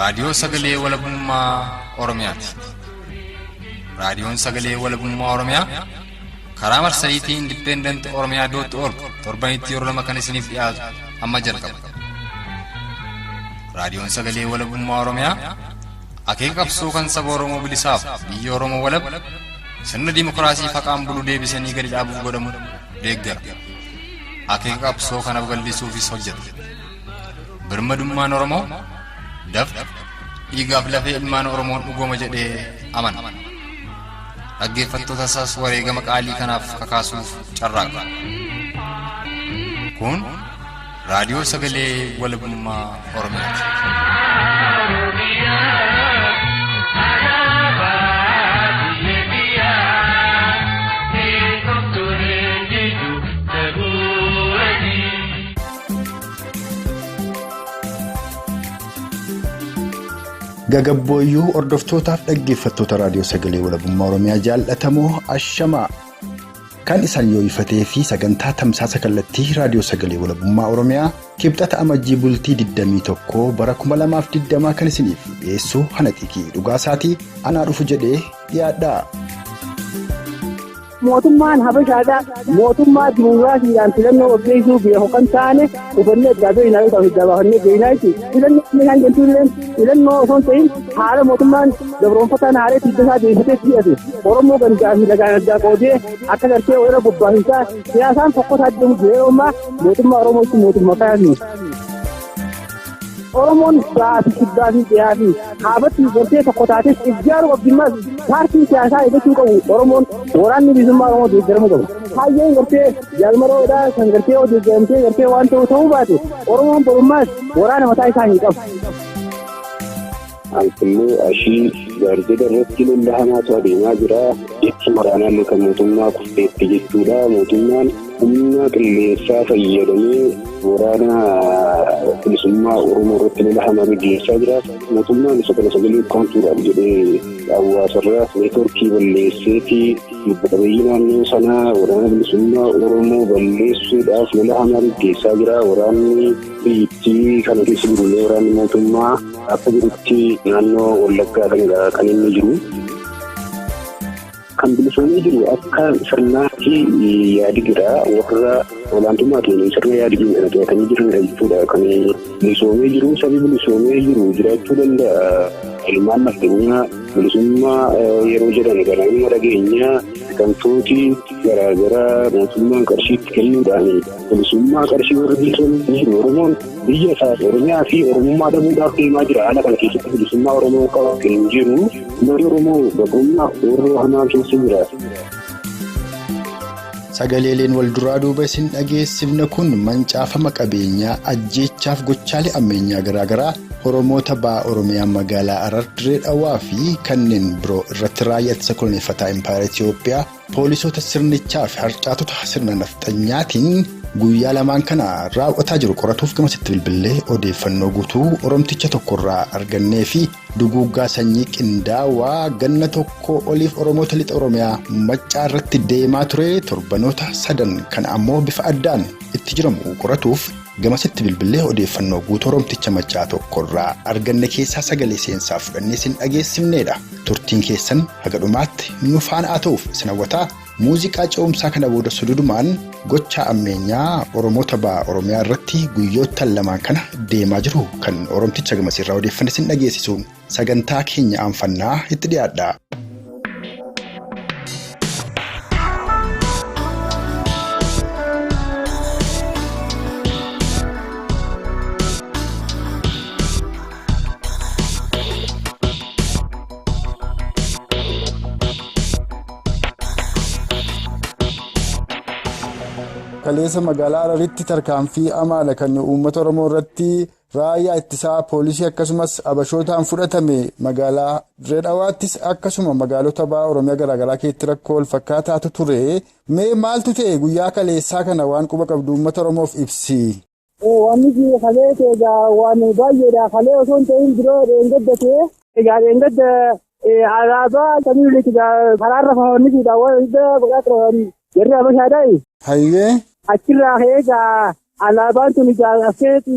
raadiyoo sagalee walabummaa Oromiyaati. Raadiyoon sagalee walabummaa Oromiyaa karaa marsariitii independent oromia.org torbanitti yeroo lama kan isiniif dhiyaatu amma jalqaba. Raadiyoon sagalee walabummaa Oromiyaa akeeka qabsoo kan saba Oromoo bilisaaf biyya Oromoo walab sirna dimokiraasii faqaan bulu deebisanii gadi dhaabuuf godhamu deeggara. Akeeka qabsoo kana babal'isuufis hojjeta. Birmadummaan Oromoo dafqa dhiigaaf lafee ilmaan Oromoon dhugooma jedhee amana. Dhaggeeffattoota isaas wareegama qaalii kanaaf kakaasuuf carraaqa. Kun raadiyoo sagalee walabummaa Oromiyaati. Gagabbooyyuu hordoftootaaf dhaggeeffattoota raadiyoo sagalee walabummaa Oromiyaa jaallatamoo ashamaa kan isaan yoo ifatee fi sagantaa tamsaasa kallattii raadiyoo sagalee walabummaa Oromiyaa kibxata amajjii bultii 21 bara 2020 kan isiniif dhiyeessu hanaxiiqii dhugaasaatii anaa dhufu jedhee dhiyaadhaa. mootummaan habashaadhaa mootummaa dimokiraasiidhaan filannoo qopheessuu beeku kan taane ufannee addaatoo inaayoo ta'uu dabaafannee beeknaayti filannoo kan jentuulleen filannoo osoo hin ta'in haala mootummaan gabroonfataan haalee tiddasaa deebifatee dhiyaate Oromoo gandaa fi lagaan addaa qoodee akka gartee warra bobbaahisaa siyaasaan tokkotaa deemu jireenya mootummaa Oromootti mootummaa kaasni. Oromoon baasii kibbaa fi dhiyaa fi haabatti gartee tokko taates ijaaru qabdimmaas paartii siyaasaa eeggachuu qabu Oromoon waraanni bilisummaa Oromoo deeggaramuu qabu. Hayyeen gartee jaalmaroodhaa kan gartee deeggaramtee gartee waan ta'uu baate Oromoon borummaas waraana mataa isaa hin qabu. Anfillee ashii gaazexaa irratti lolahamaa adeemaa jira. Jechi waraanaan kan mootummaa kufteetti jechuudha. Mootummaan humna qilleensaa fayyadamee waraana bilisummaa Oromoo irratti lolahamaa gaggeessaa jira. Mootummaan isa kana sagalee kaantuudhaaf jedhee hawaasarraa neetworkii balleesseeti lubbu qabeeyyii naannoo sanaa waraana bilisummaa Oromoo balleessuudhaaf lolahamaa gaggeessaa jira. Waraanni biyyattii kana keessa jirullee waraanni mootummaa akka jirutti naannoo Wallaggaa kan inni jiru. Kan bilisoomee jiru akka sirnaatti yaadi jira warra olaantummaatiin sirna yaadi kana to'atanii jiran jechuudha. Kan bilisoomee jiru sabi bilisoomee jiru jiraachuu danda'a. Ilmaan naftanyaa bilisummaa yeroo jedhan garaagara dhageenyaa kantooti garaagaraa mootummaan qarshiitti kennuudhaan bilisummaa qarshii warra bilisoomee jiru Oromoon biyya isaa Oromiyaa fi Oromummaa dhabuudhaaf deemaa jira. Haala kana keessatti bilisummaa Oromoo qabu hin jiru. Uummatni Oromoo gabrummaa yeroo hamaa keessa jira. Sagaleeleen wal duraa duuba isin dhageessifne kun mancaafama qabeenyaa ajjeechaaf gochaalee ammeenyaa garaagaraa Oromoota ba'aa Oromiyaa magaalaa Harar Dirree Dhawaa fi kanneen biroo irratti raayyaa ittisa koloneeffataa Impaayera Itiyoophiyaa poolisoota sirnichaa fi harcaatota sirna nafxanyaatiin guyyaa lamaan kana raawwataa jiru qoratuuf gamasitti bilbilee odeeffannoo guutuu Oromticha tokkorraa argannee fi duguuggaa sanyii qindaawaa ganna tokko oliif Oromoota lixa Oromiyaa maccaa irratti deemaa ture torbanoota 3 kan ammoo bifa addaan itti jiramu qoratuuf gamasitti bilbilee odeeffannoo guutuu Oromticha maccaa tokkorraa arganne keessaa sagalee seensaa fudhannee isin dhageessifneedha. Turtiin keessan haga dhumaatti nu faana haa ta'uuf isin hawwataa. Muuziqaa ce'umsaa kana booda sududumaan gochaa ammeenyaa Oromoota ba'aa Oromiyaa irratti guyyoota lamaan kana deemaa jiru kan Oromticha gamasiirraa odeeffanne isin dhageessisuun sagantaa keenya aanfannaa itti dhiyaadha. Kaleessa magaalaa Hararitti tarkaanfii amaala kan uummata Oromoo irratti raayyaa ittisaa poolisii akkasumas abashootaan fudhatame magaalaa Dirree Dhawaattis akkasuma magaalota ba'aa Oromiyaa garaagaraa keessatti rakkoo wal fakkaataatu ture. Mee maaltu ta'e guyyaa kaleessaa kana waan quba qabdu uummata Oromoof ibsi. Wanni kalee egaa waan baay'eedha. Kalee osoo hin ta'in biroo dheengaddate egaa dheengadda alaabaa samiilee karaarra faawwanni daawwan godhaa turanii jarri abashaadhaa. Hayyee. Achirraa egaa alaabaan tuni askeetti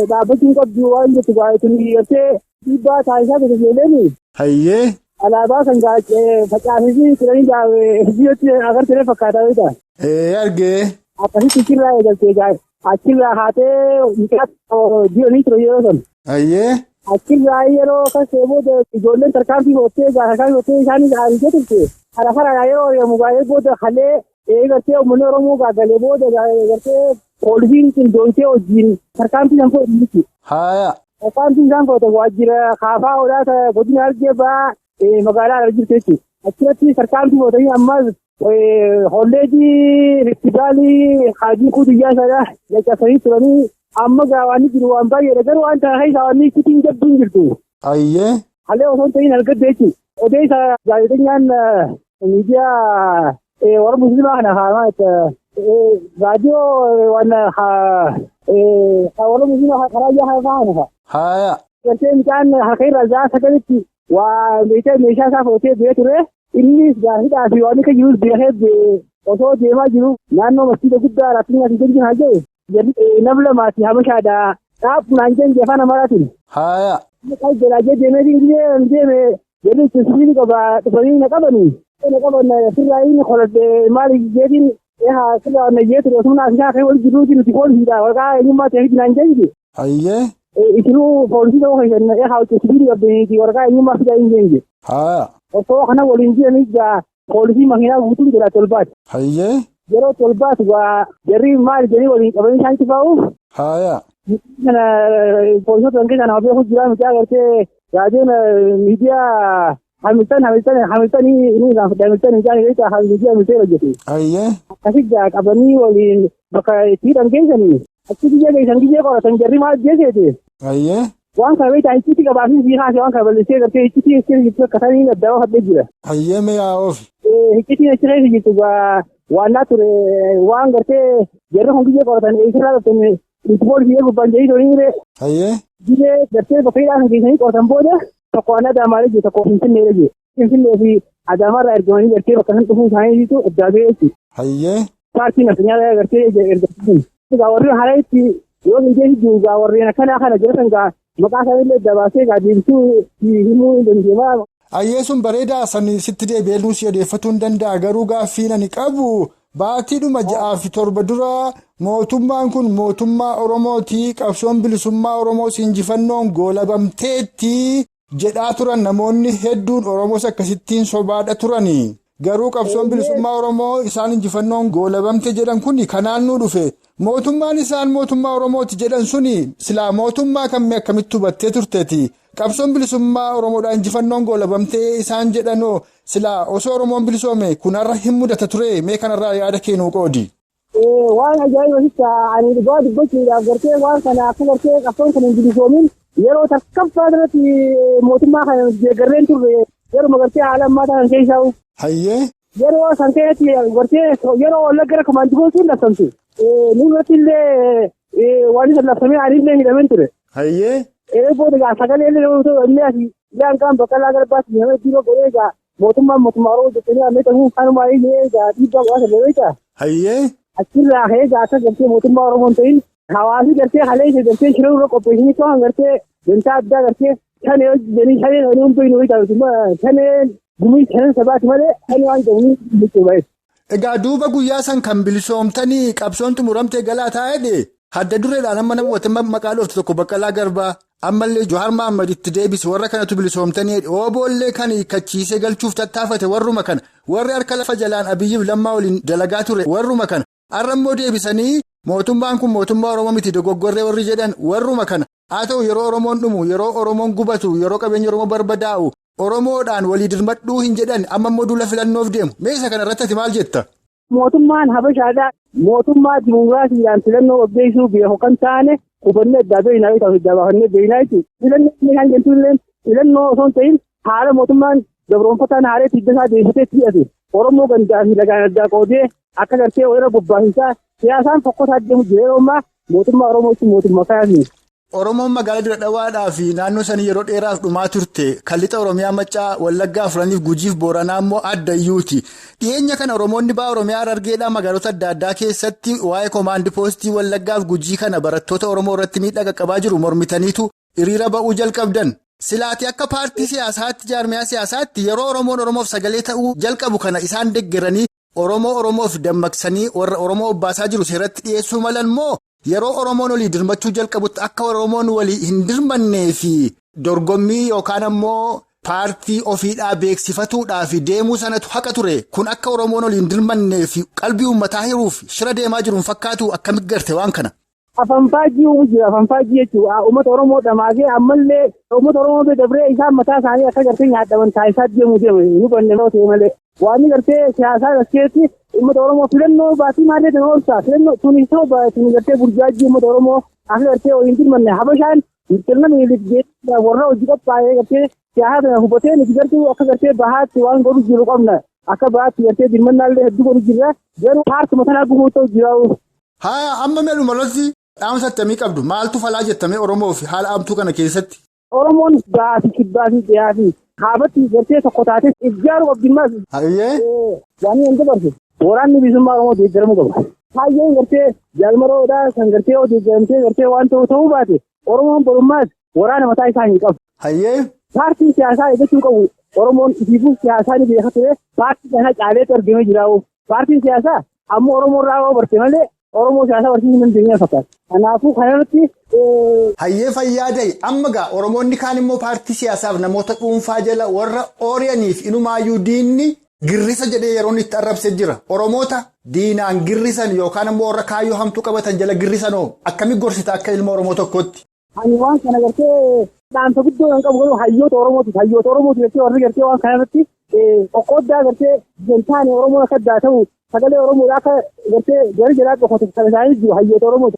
dhaabbachuun qabdu waan jettu baay'ee tuni gartee dhiibbaa taasisaa ture ijoolleen. Hayyee. Alaabaa kan facaasanii turanii biyyatti agartee fakkaataa beektaa. Argee. Akkasitti achirraa eegaltee achirraa haatee diyoonii ture yeroo sana. Hayyee. Achirraa yeroo kasee booda ijoolleen tarkaanfii hottee isaanis aarishee turte. Hara yeroo yommuu baay'ee booda halee eegartee uummanni Oromoo gaagalee booda eegartee poolisiin qindoontee wajjin tarkaanfii isaan fudhatu. Haaya. Tarkaanfii isaan fudhatan waajjira kaafaa olaata godina Harargee ba'aa magaalaa irra jirtu jechuudha. Achirratti tarkaanfii fudhatanii ammas holleejii riftibaalii haajii kuutiyyaa sana caccabsanii turanii amma gaawwanni jiru waan baay'eedha garuu waan taa'ee isaanii ittiin jabduun jirtu. Hayyee. Halee osoo hin ta'in argadde jechuudha. Odeessa gaazexeessaan miidiyaa warra musliimaa kana haamaa raadiyoo warra musliimaa karaa ijaa haamaa kana. Haaya. Galtee midhaan harka irraa ja'a sagalitti waa meeshaa isaa fudhatee biyya ture. Innis gaazexaa fi waan akka jirus beekee osoo deemaa jiru naannoo masjiida guddaa raaffinaa fi gadi haa jedhu nama lamaati habashaadhaa dhaabnaan jenne afaan amaraatiin. Haaya. Jalajee deemee jedhu sibiilii qaba dhufanii na qabanii. Na qaban sirraa inni qoladde maali jeetiin sirraa wanna jee ture osoo naaf isaa wal jiruuti nuti poolisiidha waraqaa eenyummaa ta'eef naan jenne. Hayyee. Isinuu poolisii ta'uu keessan sibiilii qabdanii waraqaa eenyummaa fidaa hin jenne. Haaya. Osoo kana waliin jiranii poolisii makiinaa guutuu jira tolbaati. Hayyee. Yeroo tolbaati jarri maali jedhanii waliin qabanii isaan itti baa'u. Haaya. Kana poolisoota keessa nama beeku jira miti agartee raadiyoon miidiyaa Hamiltanii inni isaan hojjetu. Hayyee. Akkasitti qabanii waliin bakka itti hidhan geessanii achi biyya geessan giyyee qoratan jarri maal jeeseete. Hayyee. Waan kana beektaa icciitii qabaafii fi haasee waan kana balleessee gartee icciitii jirtu akka sanii addaa hafadhee jira. Hayyee mi'aa oofi. Icciitiin achi keessa jirtu waannaa ture waan gartee jarri kun giyyee qoratan eegisirraa dhuftan itti poolisii gubbaan jedhii tolii mire. Hayyee. Giyyee gartee bakka hidhaa kan geessanii qoratan booda tokko waan Adaamaa jiru tokko Finfinnee jiru. Finfinnee fi Adaamaarraa ergamanii gartee bakka san dhufuu isaaniitu addaa beeku. Hayyee. Paartiin addunyaa gartee ergamanii. Warri haala itti yoo hin jiru warreen akkanaa kana jiratan maqaa isaaniillee dabaasee deebisuu himuu hin dandeenye. Hayyee sun bareedaa sanii sitti deebi'ee nuus odeeffatuu hin danda'a garuu gaaffii ani qabu baatiidhuma 6-7 dura mootummaan kun mootummaa Oromootii qabsoon bilisummaa Oromoos injifannoon goolabamteetti jedhaa turan namoonni hedduun Oromoos akkasittiin sobaadha turanii garuu qabsoon bilisummaa Oromoo isaan injifannoon goolabamte jedhan kun kanaan nu dhufe. Mootummaan isaan mootummaa Oromooti jedhan suni silaa mootummaa kammii akkamitti hubattee turteeti. Qabsoon bilisummaa Oromoodhaan injifannoon goolabamtee isaan jedhanoo silaa osoo Oromoon bilisoome kunarra hin mudata ture mee kanarraa yaada kennuu qoodi. Waan ajaa'ibasitti ani dhugaa dubbachuudhaaf gartee waan kana akka gartee qabsoon kan hin bilisoomin yeroo takkaffaa irratti mootummaa kana deeggarreen turre yeroo gartee haala ammaa ta'an keessaa. Hayyee. Yeroo san keessatti gartee yeroo wallagga gara kumaantigoon sun labsamtu. Nurratti illee waan isa labsamee adiillee hidhameen ture. Hayyee. Booda sagalee illee asii kan Baqqalaa Garbaatti nama dhiiroo godhee mootummaa Oromoo jettanii ammee ta'uu kanumaa dhiibbaa bu'aa sadii beekaa. Hayyee. Achirraa ka'ee akka gartee mootummaa Oromoo ta'in hawaasni gartee halee ishee gartee shiroo irra qopheessanii to'an gartee gantaa addaa gartee shanee hojjetanii shanee hundi nuyi taasisu shanee gumii shanee sabaati malee shanee waan jedhanii bilisuu bahe. Egaa duuba guyyaa san kan bilisoomtanii qabsoon xumuramtee galaa taa'edhe hadda dureedhaan amma namoota maqaa dhooftu tokko Baqqalaa Garbaa ammallee Johaar Mahaammad itti deebise warra kanatu bilisoomtanii ooboollee kan hiikkachiisee galchuuf tattaafate warruma kana warri harka lafa jalaan Abiyyiif Lammaa waliin dalagaa ture warruma kana har'a immoo deebisanii mootummaan kun mootummaa Oromoo miti dogoggorree warri jedhan warruma kana haa ta'u yeroo Oromoon dhumu yeroo Oromoon gubatu yeroo qabeenya Oromoo barbadaa'u Oromoodhaan walii dirmadhuu hin jedhan amma immoo duula filannoof deemu meeshaa kana irratti maal jetta? Mootummaan Habashaadhaa mootummaa dimokiraasiidhaan filannoo obdeessuu beeku kan taane hubannee addaa beeynaa yoo ta'u addaa baafannee beeynaa jechuudha. Filannoo kan jentuun filannoo osoo hin ta'in haala mootummaan gabroonfataan haalee tiddasaa deebisee hidhate Oromoo gandaa fi lagaan addaa qoodee akka gartee weerara bobbaasaa siyaasaan fokkotaa deemu jira yeroo ammaa mootummaa Oromootti mootummaa kaasne. Oromoon magaalaa Dirree Dhawaadhaa fi naannoo sanii yeroo dheeraaf dhumaa turte kan lixa Oromiyaa Maccaa Wallaggaa Afraniif Gujiif Booranaa immoo adda iyyuuti. Dhiyeenya kana Oromoonni ba'a Oromiyaa Harargeedhaa magaalota adda addaa keessatti waa'ee koomaandii poostii Wallaggaaf Gujii kana barattoota Oromoo irratti miidhaa qaqqabaa jiru mormitaniitu hiriira ba'uu jalqabdan. Silaati akka paartii siyaasaatti jaarmiyaa siyaasaatti yeroo Oromoon Oromoof sagalee ta'uu jalqabu kana isaan deeggaranii Oromoof dammaqsanii warra Oromoo obbaasaa jiru seeratti dhiyeessuu malan moo yeroo Oromoon walii dirmachuu jalqabutti akka Oromoon walii hin dirmannee fi dorgommii yookaan ammoo paartii ofiidhaa beeksifatuudhaaf deemuu sanatu haqa ture kun akka Oromoon walii hin dirmannee fi qalbii uummataa hiruuf shira deemaa jiruun fakkaatu akkamitti garte waan kana. Afanfaajii uumuu jira afanfaajii jechuudha uummata Oromoo dhamaasee ammallee uummata Oromoo dabree isaan mataa isaanii akka gartee nyaadhaman taasisaa deemuu deemu ni qonnee ta'e malee waan gartee siyaasaa gaskeetti uummata Oromoo filannoo baatii maalee tan oolcha filannoo tunisoo baatanii gartee burjaajii uummata Oromoo akka gartee waliin dirmanne habashaan sirna miidhagdee warra hojii qophaa'ee gartee siyaasa kana hubatee nuti gartuu akka gartee bahaatti waan godhu jiru qabna akka bahaatti gartee dirmannaallee hedduu godhu jirra garuu paartuma tanaa gumuu ta'u jiraa'u. Haa amma meeluma lolti. Dhaamsa attamii qabdu maaltu falaa jettamee Oromoo fi haala amtuu kana keessatti. Oromoon baasii kibbaa fi dhiyaa fi kaabatti gartee tokko taatee ijaaru qabdimmaas. Hayyee. Waan hin dabarsu. Waraanni bilisummaa Oromoo deeggaramuu qaba. Kaayyeen gartee jaalmaroodhaa kan gartee deeggaramtee gartee waan ta'uu baate Oromoon borummaas waraana mataa isaa hin qabu. Hayyee. Paartiin siyaasaa eeggachuu qabu. Oromoon ifiifuu siyaasaa ni beeka ture paartii kana caaleetu argamee jiraa'u. Paartiin siyaasaa ammoo Oromoo irraa yoo barte malee. Oromoo siyaasaa barsiisuu hin dandeenye fakkaata. Kanaafuu kanarratti. Hayyee fayyaadee amma gaa Oromoonni kaan immoo paartii siyaasaaf namoota dhuunfaa jala warra ooriyaniif inumaayyuu diinni girrisa jedhee yeroon itti arrabsee jira. Oromoota diinaan girrisan yookaan immoo warra kaayyoo hamtuu qabatan jala girrisanoo akkamitti gorsita akka ilma Oromoo tokkootti. Ani waan kana gartee dhaamsa guddoo kan qabu garuu hayyoota Oromooti gartee warri gartee waan kanarratti qoqqooddaa gartee gantaane Oromoo akka addaa ta'u. Sagalee Oromoo akka gartee gari jalaa qofaatu kan isaanii jiru hayyoota Oromoo.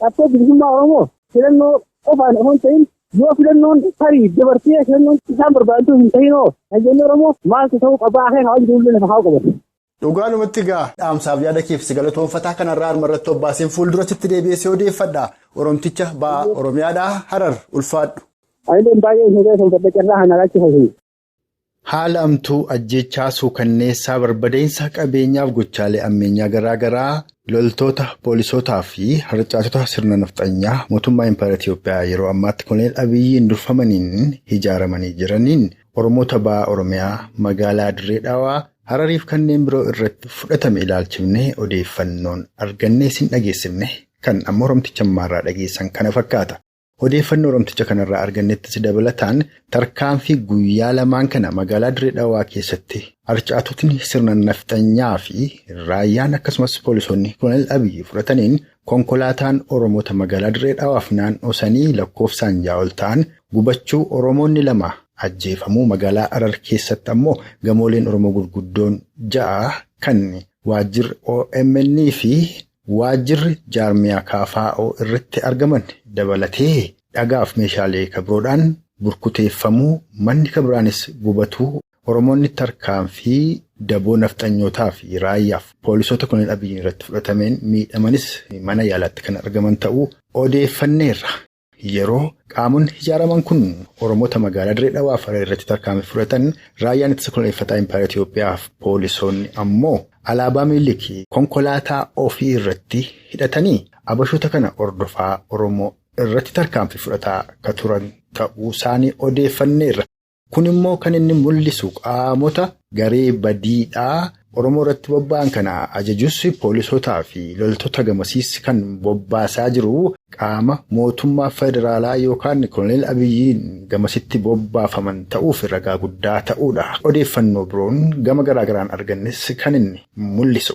Qabsoo bilisummaa Oromoo filannoo qofaan osoo hin ta'in yoo filannoon tarii dabartee filannoon isaan barbaadatu hin ta'inoo hayyoonni Oromoo maaltu ta'uu qabaa akka hawaan jiruullee lafa haa qabatu. Dhugaalumatti gaa dhaamsaaf yaada keef galatoonfataa kanarraa armarratti obbaaseen fuulduratti deebi'ee odeeffadha. Oromticha ba'aa Oromiyaadhaa Harar ulfaadhu. Ayileen baay'ee hin gaafatan carraa kana laachifatu. Haala amtuu ajjechaa suukanneessaa barbadeensa qabeenyaaf gochaalee ammeenyaa garaagaraa loltoota poolisootaa fi harcaatota sirna nafxanyaa mootummaa Impaayera Itiyoophiyaa yeroo ammaatti Koloneel Abiyyiin durfamaniin ijaaramanii jiraniin Oromoota ba'aa Oromiyaa magaalaa Dirree Dhawaa Harariif kanneen biroo irratti fudhatame ilaalchifnee odeeffannoon argannee sin dhageessifne kan amma Oromticha ammaarraa dhageessan kana fakkaata. Odeeffannoo Oromticha kanarraa argannettis dabalataan tarkaanfii guyyaa lamaan kana magaalaa Dirree Dhawaa keessatti harcaatotni sirna nafxanyaa fi raayyaan akkasumas poolisoonni Koloneel Abiyyi fudhataniin konkolaataan Oromoota magaalaa Dirree Dhawaaf naannoo sanii lakkoofsaan ja'a ol ta'an gubachuu Oromoonni lama ajjeefamuu magaalaa Harar keessatti ammoo gamooleen Oromoo gurguddoon ja'a kan waajjirri OMN fi waajjirri jaarmiyaa KFO irratti argaman dabalatee dhagaaf meeshaalee kabroodhaan burkuteeffamuu manni kabraanis gubatuu Oromoonni tarkaanfii daboo nafxanyootaa fi raayyaaf poolisoota Koloneel Abiyyiin irratti fudhatameen miidhamanis mana yaalaatti kan argaman ta'uu odeeffanneerra. Yeroo qaamonni ijaaraman kun Oromoota magaalaa Dirree Dhawaa Harar irratti tarkaanfii fudhatan raayyaan ittisa koloneeffataa Impaayera Itiyoophiyaa fi poolisoonni ammoo alaabaa miilikii konkolaataa ofii irratti hidhatanii abashoota kana ordofaa Oromoo irratti tarkaanfii fudhataa akka turan ta'uu isaanii odeeffanneerra. Kun immoo kan inni mul'isu qaamota garee badiidhaa Oromoo irratti bobba'an kana ajajus poolisootaa fi loltoota gamasiis kan bobbaasaa jiru qaama mootummaa federaalaa yookaan Koloneel Abiyyiin gamasitti bobbaafaman ta'uuf ragaa guddaa ta'uudha. Odeeffannoo biroon gama garaagaraan argannes kan inni mul'isu.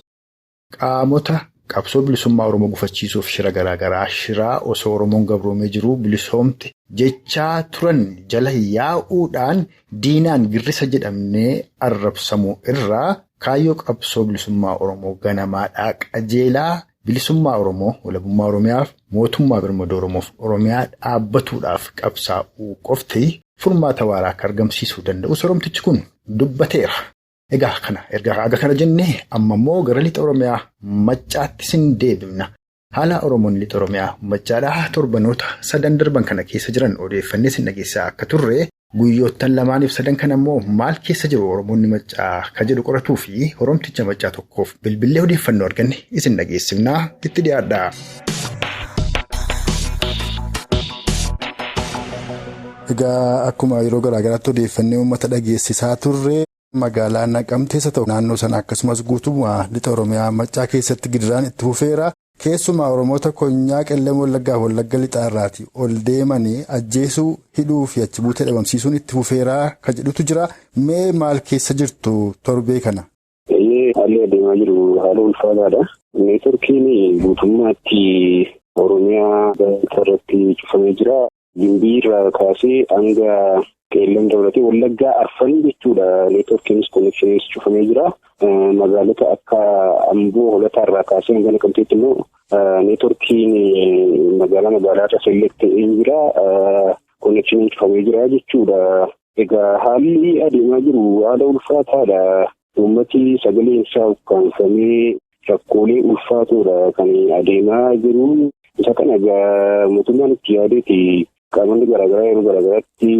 Qaamota qabsoo bilisummaa Oromoo gufachiisuuf shira garaagaraa shiraa osoo Oromoon gabroomee jiru bilisoomte jechaa turan jala yaa'uudhaan diinaan girrisa jedhamnee arrabsamuu irraa kaayyoo qabsoo bilisummaa Oromoo ganamaadhaa qajeelaa bilisummaa Oromoo walabummaa Oromiyaaf mootummaa birmadoo Oromoof Oromiyaa dhaabbatuudhaaf qabsaa'uu qofti furmaata waaraa akka argamsiisuu danda'u Oromtichi kun dubbateera. Egaa kana jennee amma immoo gara lixa Oromiyaa Maccaatti sin deebifna. Haala Oromoon lixa Oromiyaa Maccaadhaa torbanoota 3 darban kana keessa jiran odeeffannee sin dhageessaa akka turre guyyoottan 2 fi 3 kana immoo maal keessa jiru Oromoonni Maccaa ka jedhu qoratuu fi Oromticha Maccaa tokkoof bilbilee odeeffannoo arganne isin dhageessifnaa itti dhiyaadhaa. Egaa akkuma yeroo garaagaraatti odeeffannee uummata dhageessisaa turre magaalaa Naqamteessa ta'u naannoo sana akkasumas guutummaa lixa Oromiyaa Maccaa keessatti gidiraan itti fufeera. Keessumaa Oromoota konyaa Qellem Wallaggaa fi Wallagga lixaa irraati ol deemanii ajjeesuu hidhuu fi achi buutee dhabamsiisuun itti fufeeraa kan jedhutu jira. Mee maal keessa jirtu torbee kana? Haalli adeemaa jiru haala ulfaataadha. Neetworkiin guutummaatti Oromiyaa irratti cufamee jira. Gimbii irraa kaasee hanga Qellem dabalatee Wallaggaa arfanii jechuudha. Neetworkiinis konekshiinis cufamee jira. Magaalota akka Amboo Holataa irraa kaasee hanga Naqamteetti immoo neetworkiin magaalaa irra selekte'ee jira. Konekshiiniin cufamee jira jechuudha. Egaa haalli adeemaa jiru haala ulfaataadha. Uummati sagaleen isaa ukkaanfamee rakkoolee ulfaatoodha kan adeemaa jiru. Isa kana egaa mootummaan itti yaadeeti qaamonni garaagaraa yeroo garaagaraatti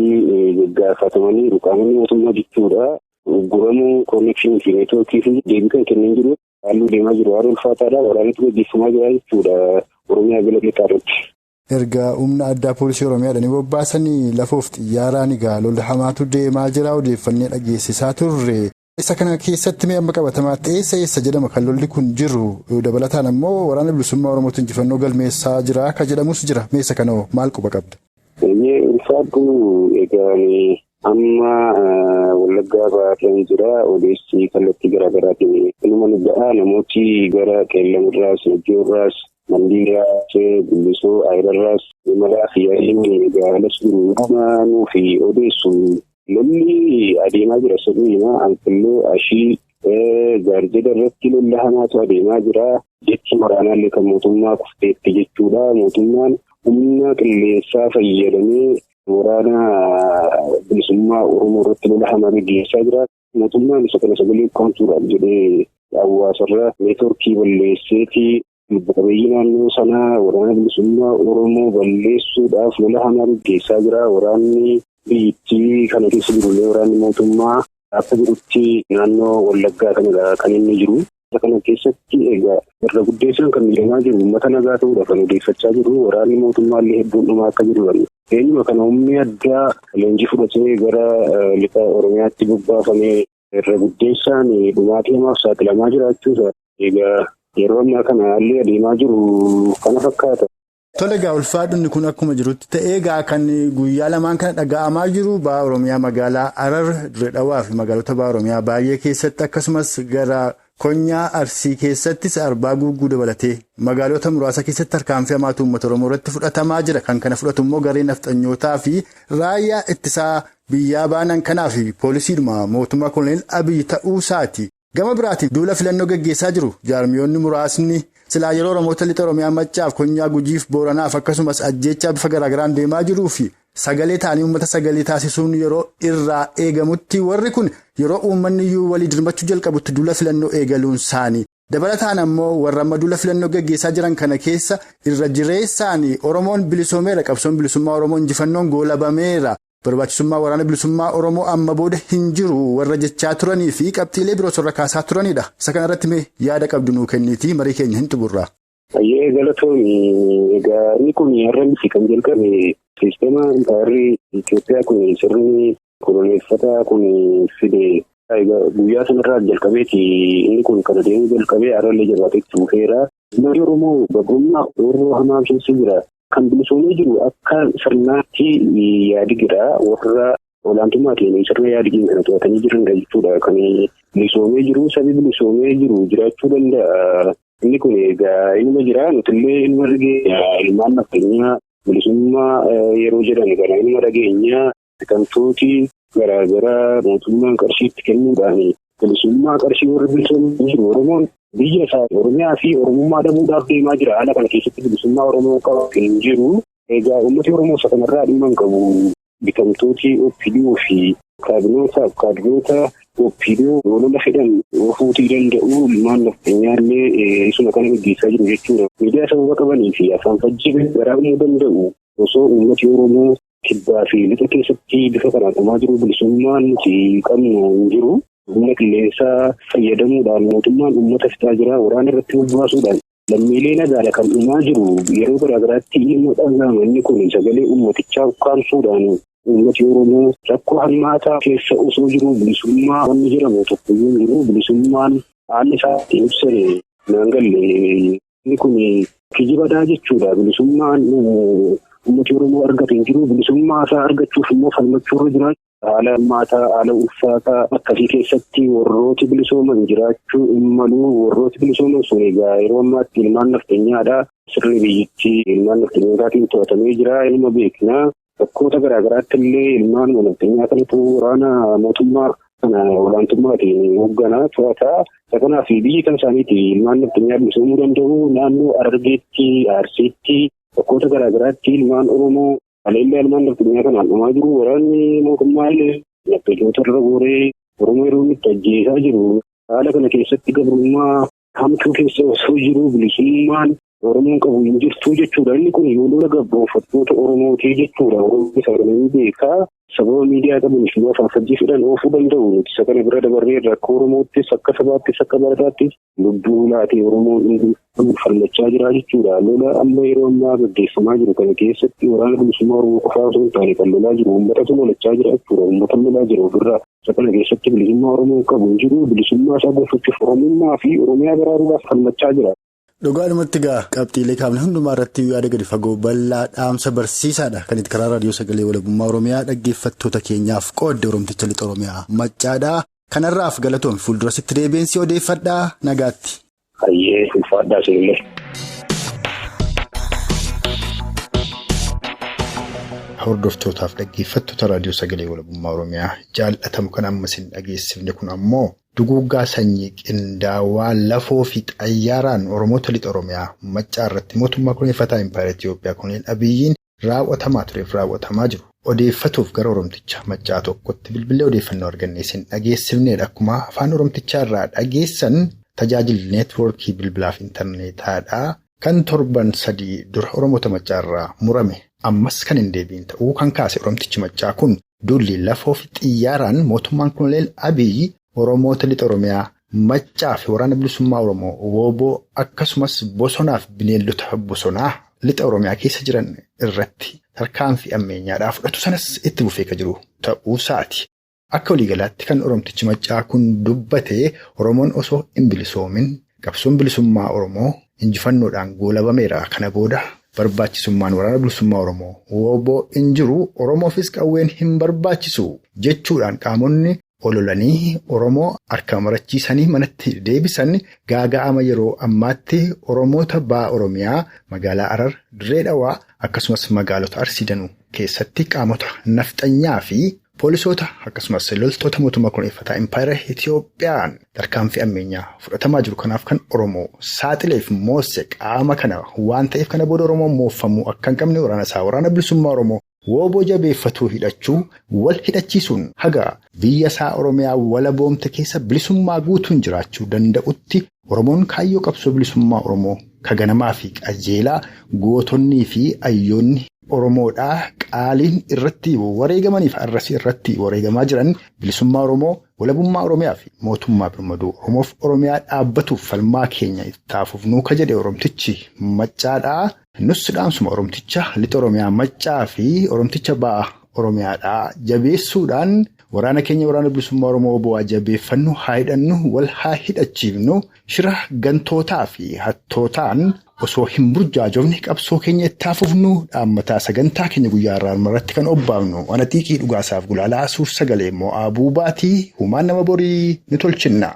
gaggaafatamanii qaamonni mootummaa jechuudha. Guramuu konekshinii fi neetworkii fi deebii kan kenneen jiru haalli adeemaa jiru haala ulfaataadha. Waraanatu gaggeeffamaa jira jechuudha Oromiyaa gala lixaa irratti. Erga humna addaa poolisii Oromiyaadhaan bobbaasanii lafoof xiyyaaraan egaa lolli hamaatu deemaa jira odeeffannee dhageessisaa turre. Isa kana keessatti mee amma qabatamaa eessa jedhama kan lolli kun jiru dabalataan ammoo waraana bilisummaa Oromootu injifannoo galmeessaa jira kan jedhamus jira. Meessa kana maal quba qabda? Ulfaatu egaa amma Wallaggaa baatee jira odeessi kallattii garaagaraatiin inuma nuga'aa namooti gara Qellem irraas Najjoo irraas Mandiiraas Bilisoo Ayirarraas imalaa fi yaa'ii gaalas gurguramanuu fi odeessu. Lolli adeemaa jira sirriima Anfilloo Ashii Gaarjeda irratti lolla hamaatu adeemaa jira. Jechi waraanaallee kan mootummaa kufteetti jechuudha. Mootummaan humna qilleensaa fayyadamee waraana bilisummaa Oromoo irratti lola hamaa gaggeessaa jira. Mootummaan isa kana sagalee ukkaamsuudhaaf jedhee hawaasarra neetworkii balleesseeti lubbu-qabeeyyii naannoo sanaa waraana bilisummaa Oromoo balleessuudhaaf lola hamaa gaggeessaa jira. Waraanni biyyattii kana keessa jirullee waraanni mootummaa akka jirutti naannoo Wallaggaa kanadha kan inni jiru. Kana keessatti egaa irra guddeessaan kan miidhamaa jiru uummata nagaa ta'uudha kan odeeffachaa jiru. Waraanni mootummaallee hedduun dhumaa akka jiru. Eenyuma kana humni addaa leenjii fudhatee gara lixa Oromiyaatti bobbaafamee irra guddeessaan dhumaatii hamaaf saaxilamaa jiraachuusa. Egaa yeroo ammaa kana haalli adeemaa jiru kana fakkaata. Tole egaa ulfaadhunni kun akkuma jirutti ta'ee egaa kan guyyaa lamaan kana dhaga'amaa jiru ba'a Oromiyaa magaalaa Harar Dirree Dhawaa fi magaalota ba'a Oromiyaa baay'ee keessatti akkasumas gara Konyaa Arsii keessattis Arbaa Guugguu dabalatee magaalota muraasa keessatti tarkaanfii hamaatu uummata Oromoo irratti fudhatamaa jira. Kan kana fudhatu immoo garee nafxanyootaa fi raayyaa ittisaa biyyaa baanan kanaa fi poolisiidhuma mootummaa Koloneel Abiyyi ta'uusaati. Gama biraatiin duula filannoo gaggeessaa jiru jaarmiyoonni muraasni silaa yeroo Oromoota lixa Oromiyaa Maccaaf Konyaa Gujiif Booranaaf akkasumas ajjeechaa bifa garaagaraan deemaa jiruu fi sagalee ta'anii uummata sagalee taasisuun yeroo irraa eegamutti warri kun yeroo uummanni iyyuu walii dirmachuu jalqabutti duula filannoo eegaluun isaanii dabalataan ammoo warra amma duula filannoo gaggeessaa jiran kana keessa irra jireessaan Oromoon bilisoomeera qabsoon bilisummaa Oromoo injifannoon goolabameera barbaachisummaa waraana bilisummaa Oromoo amma booda hin jiru warra jechaa turanii fi qabxiilee biroo sorra kaasaa turanidha. Isa kanarratti mee yaada qabdu nuu kenniitii marii keenya hin xumurraa. Galatoomii egaa inni kun har'a miti kan jalqabe sisteema impaayirri Itoophiyaa kun sirni koloneeffataa kun fide guyyaa sanarraa jalqabeeti inni kun kan adeemuu jalqabee har'allee jabaateetti dhufeera. Uummanni Oromoo babrummaa yeroo hamaa keessa jira. Kan bilisoomee jiru akka sirnaatti yaadi jira warra olaantummaatiin sirna yaadiin kana to'atanii jiran jechuudha. Kan bilisoomee jiru sabi bilisoomee jiru jiraachuu danda'a. Inni kun egaa ilma jira nutillee ilma dhageenya ilmaan naftanyaa bilisummaa yeroo jedhan kana ilma dhageenya bitamtooti garaagaraa mootummaan qarshiitti kennuudhaan bilisummaa qarshii warra bilisoomee jiru Oromoon biyya isaa Oromiyaa fi Oromummaa dhabuudhaaf deemaa jira. Haala kana keessatti bilisummaa Oromoo qabu hin jiru. Egaa uummati Oromoo isa kanarraa dhimma hin qabu. Bitamtooti OPDO fi kaadinoota OPDO lola fedhan ofuutii danda'u ilmaan nafxanyaallee isuma kana gaggeessaa jiru jechuudha. Miidiyaa sababa qabanii fi afaan fajjii garaagumuu danda'u osoo uummati Oromoo kibbaa fi lixa keessatti bifa kanaan dhumaa jiru bilisummaan nuti qabnu hin jiru. Humna qilleensaa fayyadamuudhaan mootummaan uummata fixaa jira. Waraana irratti bobbaasuudhaan lammiilee nagaadha kan dhumaa jiru yeroo garaagaraatti dhimma dhaga'amu inni kun sagalee uummatichaa ukkaamsuudhaan uummati Oromoo rakkoo hammaataa keessa osoo jiru bilisummaa wanni jedhamu tokkoyyuu jiru bilisummaan haalli isaa ibsame naangalle inni kun kijibaadhaa jechuudha. Bilisummaan uummati Oromoo argate hin jiru bilisummaa isaa argachuuf immoo falmachuurra jira. Haala hammaataa haala ulfaataa akkasii keessatti warrooti bilisooman jiraachuu hin malu. Warrooti bilisooman sun egaa yeroo ammaatti ilmaan nafteenyaadha. Sirni biyyattii ilmaan nafteenyaatiin to'atamee jira. Ilma beeknaa bakkoota garaagaraatti illee ilmaan nafteenyaa kanatu waraana mootummaa kana olaantummaatiin hoogganaa to'ataa. Kanaaf biyyi kan isaaniiti ilmaan nafteenyaa bilisoomuu danda'u. Naannoo Harargeetti, Arsiitti bakkoota garaagaraatti ilmaan Oromoo Aleellee ilmaan nafteenyaa kanaan dhumaa jiru. Waraanni mootummaa illee nafteenyota irra gooree Oromoo yeroo itti ajjeesaa jiru. Haala kana keessatti gabrummaa hamtuu keessa osoo jiru bilisummaan Oromoon qabu hin jirtu jechuudha. Inni kun yoo lola gabroonfattoota Oromootii jechuudha. Oromoo isaanii beekaa sababa miidiyaa qaban ishee afaan fajjiisuudhaan oofuu danda'u. Isa kana bira dabarree rakkoo Oromoottis akka sabaattis akka barataattis lubbuu laatee Oromoon falmachaa jira jechuudha. Lola amma yeroo ammaa gaggeeffamaa jiru kana keessatti waraana bilisummaa Oromoo qofaa osoo hin taane kan lolaa jiru uummatatu lolachaa jira jechuudha. Uummata lolaa jiru ofirraa isa kana keessatti bilisummaa Oromoo qabu hin jiru. Bilisummaa isaa gonfachuuf Oromummaa fi Oromiyaa baraaruudhaaf falmachaa jira. Dhugaadhumatti egaa qabxiilee kaafne hundumaa irratti yaada gadi fagoo bal'aa dhaamsa barsiisaadha kan itti karaa raadiyoo sagalee walabummaa Oromiyaa dhaggeeffattoota keenyaaf qoodde Oromticha Lixa Oromiyaa Maccaadhaa. Kanarraaf galatoom fuuldurasitti deebiinsi odeeffadhaa nagaatti. Hayyee ulfaadhaa isinillee. Hordoftootaaf dhaggeeffattoota raadiyoo sagalee walabummaa Oromiyaa jaallatamu kan amma isin dhageessifne kun ammoo duguuggaa sanyii qindaawaa lafoo fi xayyaaraan Oromoota Lixa Oromiyaa Maccaa irratti mootummaa kunuunfataa Impaayera Itiyoophiyaa Koloneel Abiyyiin raawwatamaa tureef raawwatamaa jiru. Odeeffatuuf gara Oromticha Maccaa tokkotti bilbilee odeeffannoo argannee isin dhageessifneedha. Akkuma afaan Oromtichaa irraa dhageessan tajaajilli neetwoorkii bilbilaaf intarneetaadhaa kan torban 3 dura Oromoota Maccaa irraa murame ammas kan hin deebiin ta'uu kan kaase Oromtichi Maccaa kun duulli lafoo fi xiyyaaraan mootummaan Koloneel Abiyyi Oromoota Lixa Oromiyaa Maccaa fi waraana bilisummaa Oromoo wooboo akkasumas bosonaaf bineeldota bosonaa Lixa Oromiyaa keessa jiran irratti tarkaanfii ammeenyaadhaa fudhatu sanas itti fufee kan jiru ta'uu isaati. Akka waliigalaatti kan Oromtichi Maccaa kun dubbatee Oromoon osoo hin bilisoomin qabsoon bilisummaa Oromoo injifannoodhaan goolabameera. Kana booda barbaachisummaan waraana bilisummaa Oromoo wooboo hin jiru Oromoofis qawween hin barbaachisu jechuudhaan qaamonni ololanii Oromoo harka marachiisanii manatti deebisan gaaga'ama yeroo ammaatti Oromoota ba'a Oromiyaa magaalaa Harar, Dirree Dhawaa akkasumas magaalota Arsii Danuu keessatti qaamota nafxanyaa fi poolisoota akkasumas loltoota mootummaa kunuunfataa Impaayera Itiyoophiyaan tarkaanfii ammeenyaa fudhatamaa jiru. Kanaaf kan Oromoo saaxileef moosse qaama kana waan ta'eef kana booda Oromoon mooffamuu akka hin qabne waraana isaa waraana bilisummaa Oromoo wooboo jabeeffatuu hidhachuu wal hidhachiisuun haga biyya isaa Oromiyaa walaboomte keessa bilisummaa guutuun jiraachuu danda'utti Oromoon kaayyoo qabsoo bilisummaa Oromoo kaganamaa fi qajeelaa gootonnii fi ayyoonni Oromoodhaa qaaliin irratti wareegamaniif arrasii irratti wareegamaa jiran bilisummaa Oromoo walabummaa Oromiyaa fi mootummaa birmaduu Oromoof Oromiyaa dhaabbatuuf falmaa keenya ittaafuuf nuuka jedhe Oromtichi Maccaadhaa. Nus dhaamsuma Oromticha Lixa Oromiyaa Maccaa fi Oromticha ba'a Oromiyaadhaa jabeessuudhaan waraana keenya waraana bilisummaa Oromoo bu'aa jabeeffannu haa hidhannu wal haa hidhachiifnu shira gantootaa fi hattootaan osoo hin burjaajofne qabsoo keenya ittaafufnu dhaammataa sagantaa keenya guyyaa irraa irratti kan obbaafnu ana xiiqii dhugaasaaf gulaalaa suur sagalee immoo Abuu Baatii humaan nama borii ni tolchinna.